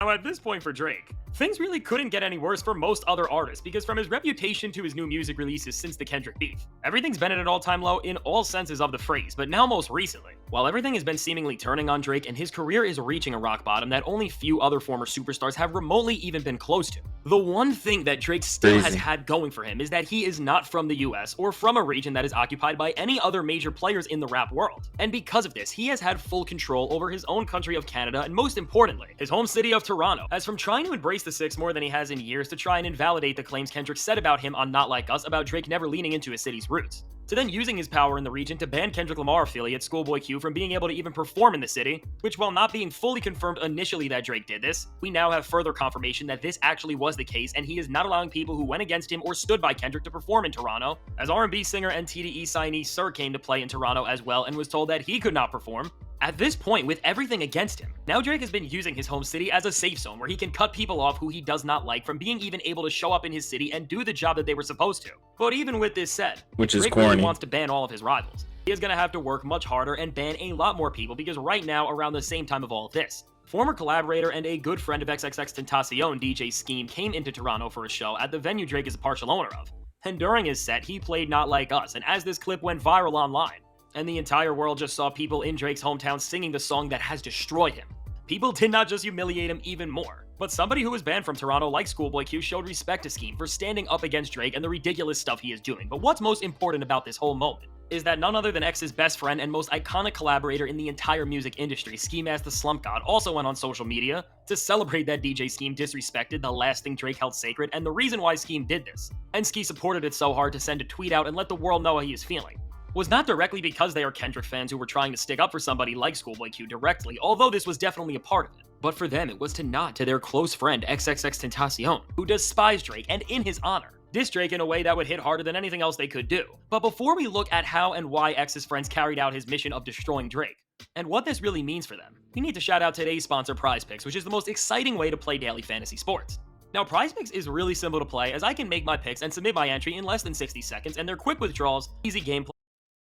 Now, at this point for Drake, things really couldn't get any worse for most other artists because from his reputation to his new music releases since the Kendrick beef, everything's been at an all-time low in all senses of the phrase, but now most recently. While everything has been seemingly turning on Drake and his career is reaching a rock bottom that only few other former superstars have remotely even been close to, the one thing that Drake still has had going for him is that he is not from the US or from a region that is occupied by any other major players in the rap world. And because of this, he has had full control over his own country of Canada and most importantly, his home city of Toronto, as from trying to embrace the six more than he has in years to try and invalidate the claims Kendrick said about him on Not Like Us about Drake never leaning into his city's roots, to then using his power in the region to ban Kendrick Lamar affiliate Schoolboy Q from being able to even perform in the city, which while not being fully confirmed initially that Drake did this, we now have further confirmation that this actually was the case and he is not allowing people who went against him or stood by Kendrick to perform in Toronto, as R&B singer and TDE signee Sir came to play in Toronto as well and was told that he could not perform. At this point, with everything against him, now Drake has been using his home city as a safe zone where he can cut people off who he does not like from being even able to show up in his city and do the job that they were supposed to. But even with this said, which is Drake corny, really wants to ban all of his rivals. He is going to have to work much harder and ban a lot more people because right now, around the same time of all of this, former collaborator and a good friend of XXXTentacion DJ Scheme came into Toronto for a show at the venue Drake is a partial owner of. And during his set, he played Not Like Us, and as this clip went viral online, and the entire world just saw people in Drake's hometown singing the song that has destroyed him, people did not just humiliate him even more, but somebody who was banned from Toronto like Schoolboy Q showed respect to Scheme for standing up against Drake and the ridiculous stuff he is doing. But what's most important about this whole moment is that none other than X's best friend and most iconic collaborator in the entire music industry, Scheme as the Slump God, also went on social media to celebrate that DJ Scheme disrespected the last thing Drake held sacred and the reason why Scheme did this, and Ski supported it so hard to send a tweet out and let the world know how he is feeling, was not directly because they are Kendrick fans who were trying to stick up for somebody like Schoolboy Q directly, although this was definitely a part of it. But for them, it was to nod to their close friend XXXTentacion, who despised Drake and in his honor, dissed Drake in a way that would hit harder than anything else they could do. But before we look at how and why X's friends carried out his mission of destroying Drake, and what this really means for them, we need to shout out today's sponsor Prize Picks, which is the most exciting way to play daily fantasy sports. Now, Prize Picks is really simple to play as I can make my picks and submit my entry in less than 60 seconds, and they're quick withdrawals, easy gameplay.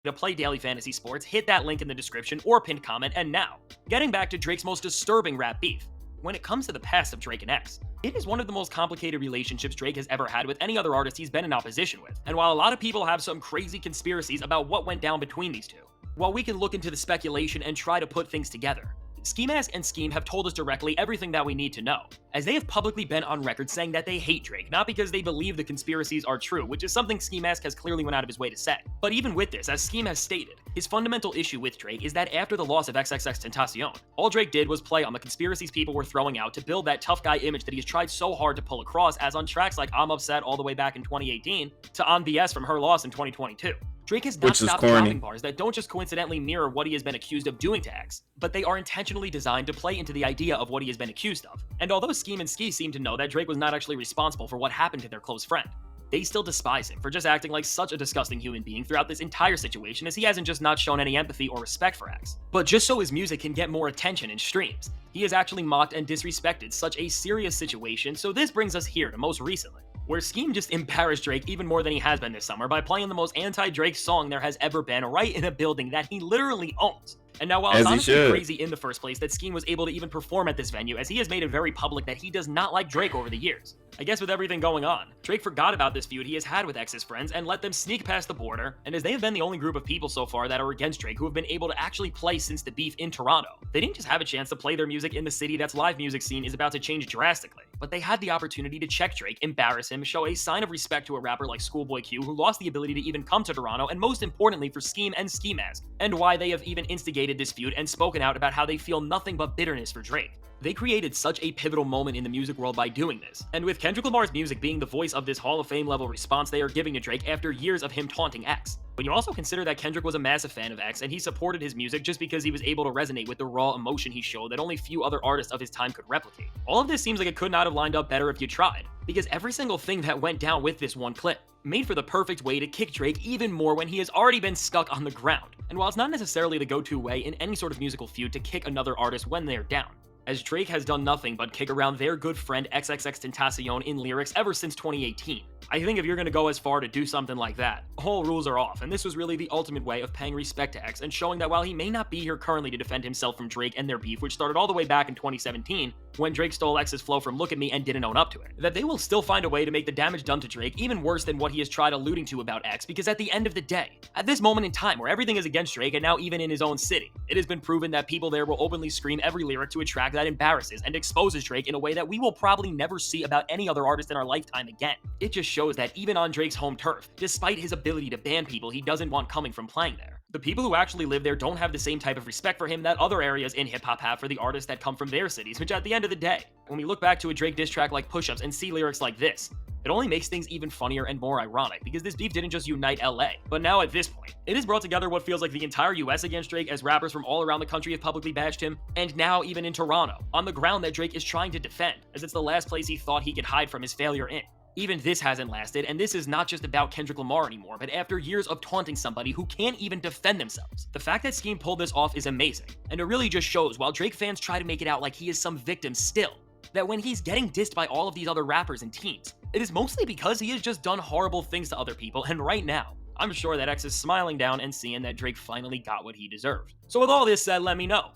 To play daily fantasy sports, hit that link in the description or pinned comment. And now, getting back to Drake's most disturbing rap beef. When it comes to the past of Drake and X, it is one of the most complicated relationships Drake has ever had with any other artist he's been in opposition with. And while a lot of people have some crazy conspiracies about what went down between these two, while we can look into the speculation and try to put things together, Ski Mask and Scheme have told us directly everything that we need to know, as they have publicly been on record saying that they hate Drake, not because they believe the conspiracies are true, which is something Ski Mask has clearly went out of his way to say. But even with this, as Scheme has stated, his fundamental issue with Drake is that after the loss of XXXTentacion, all Drake did was play on the conspiracies people were throwing out to build that tough guy image that he has tried so hard to pull across, as on tracks like I'm Upset all the way back in 2018 to On BS from Her Loss in 2022. Drake has not stopped dropping bars that don't just coincidentally mirror what he has been accused of doing to X, but they are intentionally designed to play into the idea of what he has been accused of. And although Scheme and Ski seem to know that Drake was not actually responsible for what happened to their close friend, they still despise him for just acting like such a disgusting human being throughout this entire situation, as he hasn't just not shown any empathy or respect for X, but just so his music can get more attention and streams. He has actually mocked and disrespected such a serious situation, so this brings us here to most recently, where Scheme just embarrassed Drake even more than he has been this summer by playing the most anti-Drake song there has ever been right in a building that he literally owns. And now while it's honestly crazy in the first place that Scheme was able to even perform at this venue, as he has made it very public that he does not like Drake over the years, I guess with everything going on, Drake forgot about this feud he has had with X's friends and let them sneak past the border, and as they have been the only group of people so far that are against Drake who have been able to actually play since the beef in Toronto, they didn't just have a chance to play their music in the city that's live music scene is about to change drastically, but they had the opportunity to check Drake, embarrass him, show a sign of respect to a rapper like Schoolboy Q who lost the ability to even come to Toronto, and most importantly for Scheme and Ski Mask, and why they have even instigated this feud and spoken out about how they feel nothing but bitterness for Drake. They created such a pivotal moment in the music world by doing this, and with Kendrick Lamar's music being the voice of this Hall of Fame level response they are giving to Drake after years of him taunting X. When you also consider that Kendrick was a massive fan of X and he supported his music just because he was able to resonate with the raw emotion he showed that only few other artists of his time could replicate. All of this seems like it could not have lined up better if you tried, because every single thing that went down with this one clip made for the perfect way to kick Drake even more when he has already been stuck on the ground. And while it's not necessarily the go-to way in any sort of musical feud to kick another artist when they're down, as Drake has done nothing but kick around their good friend XXXTentacion in lyrics ever since 2018. I think if you're gonna go as far to do something like that, all rules are off, and this was really the ultimate way of paying respect to X and showing that while he may not be here currently to defend himself from Drake and their beef, which started all the way back in 2017, when Drake stole X's flow from Look at Me and didn't own up to it. That they will still find a way to make the damage done to Drake even worse than what he has tried alluding to about X, because at the end of the day, at this moment in time where everything is against Drake and now even in his own city, it has been proven that people there will openly scream every lyric to a track that embarrasses and exposes Drake in a way that we will probably never see about any other artist in our lifetime again. It just shows that even on Drake's home turf, despite his ability to ban people he doesn't want coming from playing there, the people who actually live there don't have the same type of respect for him that other areas in hip-hop have for the artists that come from their cities, which at the end of the day, when we look back to a Drake diss track like Push-Ups and see lyrics like this, it only makes things even funnier and more ironic, because this beef didn't just unite LA, but now at this point, it has brought together what feels like the entire US against Drake, as rappers from all around the country have publicly bashed him, and now even in Toronto, on the ground that Drake is trying to defend, as it's the last place he thought he could hide from his failure in. Even this hasn't lasted, and this is not just about Kendrick Lamar anymore, but after years of taunting somebody who can't even defend themselves. The fact that Skeme pulled this off is amazing, and it really just shows, while Drake fans try to make it out like he is some victim still, that when he's getting dissed by all of these other rappers and teams, it is mostly because he has just done horrible things to other people, and right now, I'm sure that X is smiling down and seeing that Drake finally got what he deserved. So with all this said, let me know.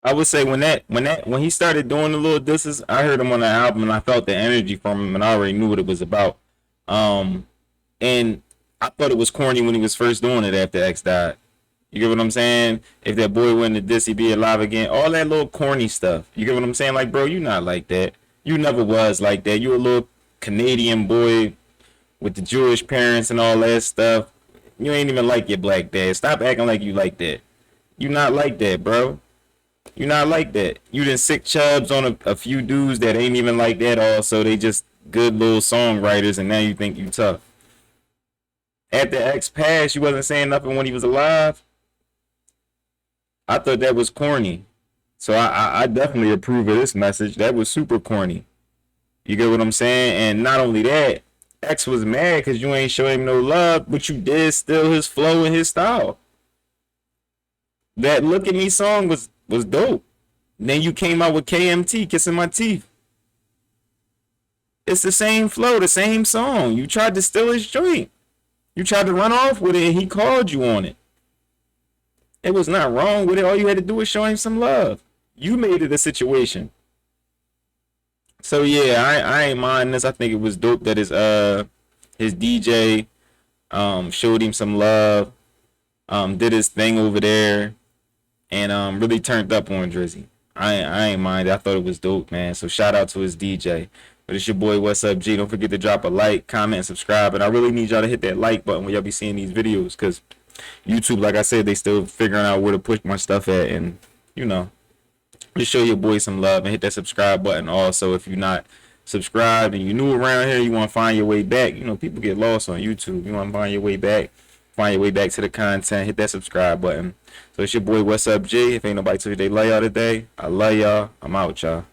I would say when he started doing the little disses, I heard him on the album and I felt the energy from him and I already knew what it was about. And I thought it was corny when he was first doing it after X died. You get what I'm saying? If that boy went to diss, he'd be alive again. All that little corny stuff. You get what I'm saying? Like, bro, you not like that. You never was like that. You a little Canadian boy with the Jewish parents and all that stuff. You ain't even like your black dad. Stop acting like you like that. You not like that, bro. You're not like that. You done sick chubs on a few dudes that ain't even like that also. They just good little songwriters and now you think you tough. After X passed, you wasn't saying nothing when he was alive. I thought that was corny. So I definitely approve of this message. That was super corny. You get what I'm saying? And not only that, X was mad because you ain't show him no love, but you did steal his flow and his style. That Look at Me song was dope. Then you came out with KMT, Kissing My Teeth. It's the same flow, the same song. You tried to steal his joint. You tried to run off with it and he called you on it. It was not wrong with it. All you had to do was show him some love. You made it a situation. So yeah, I ain't mind this. I think it was dope that his DJ showed him some love, did his thing over there, and really turned up on Drizzy. I ain't mind. I thought it was dope, man. So shout out to his DJ. But it's your boy, What's Up G. Don't forget to drop a like, comment, and subscribe. And I really need y'all to hit that like button when y'all be seeing these videos, because YouTube, like I said, they still figuring out where to push my stuff at. And, you know, just show your boy some love and hit that subscribe button. Also, if you're not subscribed and you're new around here, you want to find your way back. You know, people get lost on YouTube. You want to find your way back to the content, hit that subscribe button. So it's your boy, What's Up G. If ain't nobody told you they love y'all today, I love y'all. I'm out, y'all.